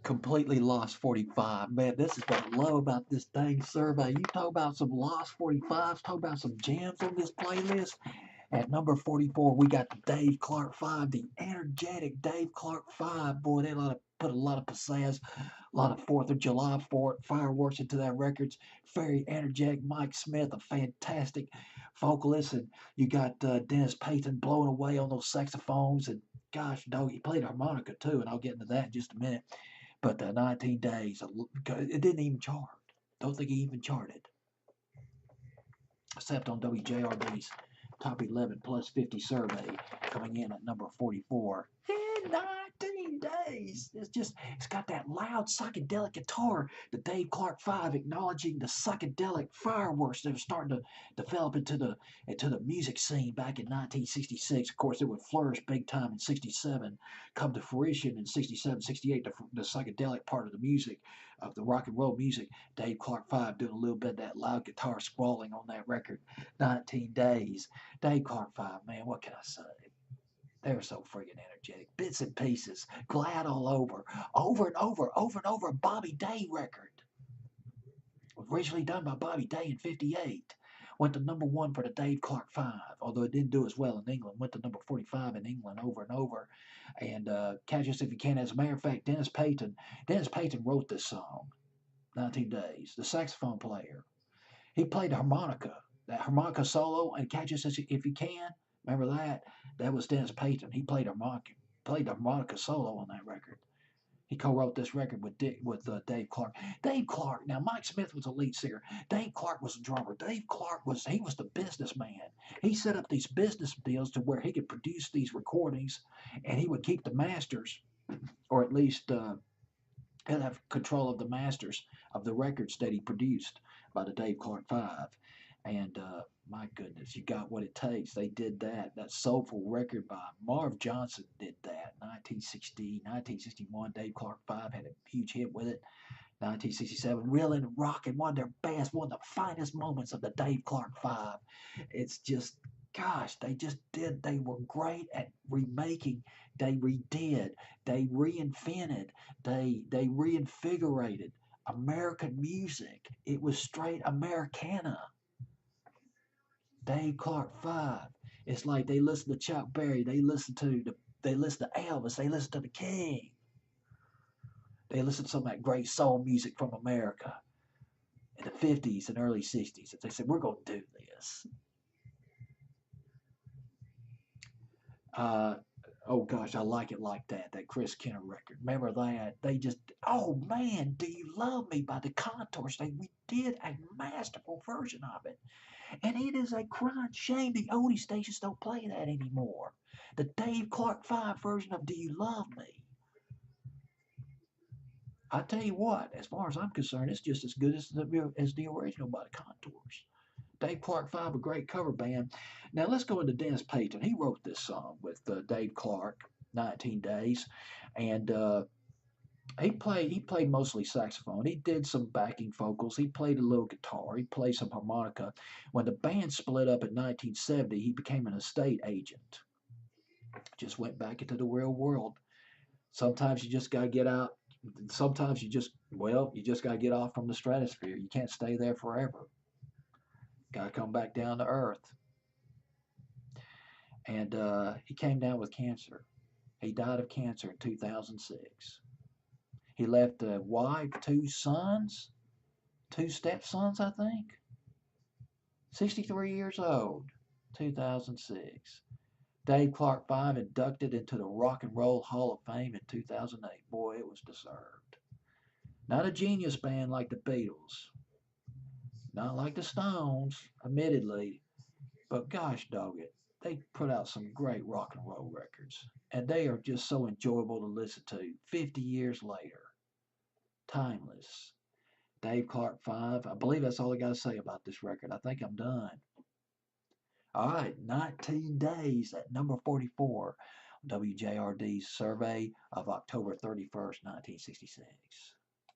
Completely lost 45. Man, this is what I love about this dang survey. You talk about some lost 45s, talk about some jams on this playlist. At number 44, we got the Dave Clark 5, the energetic Dave Clark 5. Boy, they put a lot of pizzazz, a lot of 4th of July fireworks into that record. Very energetic. Mike Smith, a fantastic vocalist. And you got Dennis Payton blowing away on those saxophones. And gosh, dog, he played harmonica too, and I'll get into that in just a minute. But the 19 days, it didn't even chart. Don't think he even charted, except on WJRD's Top 11 plus 50 survey, coming in at number 44. In 19 days. It's got that loud psychedelic guitar, the Dave Clark 5, acknowledging the psychedelic fireworks that are starting to develop into the music scene back in 1966. Of course, it would flourish big time in 67, come to fruition in 67, 68, the psychedelic part of the music, of the rock and roll music. Dave Clark 5 doing a little bit of that loud guitar squalling on that record. 19 days. Dave Clark 5, man, what can I say? They were so friggin' energetic. Bits and pieces. Glad all over. Over and over, over and over. Bobby Day record. Originally done by Bobby Day in 58. Went to number 1 for the Dave Clark 5, although it didn't do as well in England. Went to number 45 in England over and over. And Catch Us If You Can. As a matter of fact, Dennis Payton wrote this song, 19 Days. The saxophone player. He played the harmonica. That harmonica solo and Catch Us If You Can. Remember that? That was Dennis Payton. He played the harmonica solo on that record. He co-wrote this record with Dave Clark. Dave Clark. Now, Mike Smith was a lead singer. Dave Clark was a drummer. Dave Clark was the businessman. He set up these business deals to where he could produce these recordings, and he would keep the masters, or at least he'll have control of the masters of the records that he produced by the Dave Clark 5. And my goodness, you got what it takes. They did that. That soulful record by Marv Johnson did that. 1960, 1961, Dave Clark 5 had a huge hit with it. 1967, Real and Rockin', one of their best, one of the finest moments of the Dave Clark 5. It's just, gosh, they were great at remaking. They redid. They reinvented. They reinvigorated American music. It was straight Americana. Dave Clark 5. It's like they listen to Chuck Berry, they listen to Elvis, they listen to the King. They listen to some of that great soul music from America in the 50s and early 60s. And they said, we're going to do this. Oh gosh, I like it like that. That Chris Kenner record. Remember that? Oh man, Do You Love Me by the Contours? We did a masterful version of it. And it is a crying shame the oldie stations don't play that anymore. The Dave Clark 5 version of Do You Love Me? I tell you what, as far as I'm concerned, it's just as good as the original by the Contours. Dave Clark 5, a great cover band. Now let's go into Dennis Payton. He wrote this song with Dave Clark, 19 Days, and he played mostly saxophone. He did some backing vocals. He played a little guitar. He played some harmonica. When the band split up in 1970, he became an estate agent. Just went back into the real world. Sometimes you just gotta get out. Sometimes you just gotta get off from the stratosphere. You can't stay there forever. Gotta come back down to earth. And he came down with cancer. He died of cancer in 2006. He left a wife, 2 sons, 2 stepsons, I think. 63 years old, 2006. Dave Clark 5 inducted into the Rock and Roll Hall of Fame in 2008. Boy, it was deserved. Not a genius band like the Beatles. Not like the Stones, admittedly. But gosh dog it, they put out some great rock and roll records. And they are just so enjoyable to listen to 50 years later. Timeless. Dave Clark 5. I believe that's all I got to say about this record. I think I'm done. All right, 19 Days at number 44. WJRD's survey of October 31st, 1966.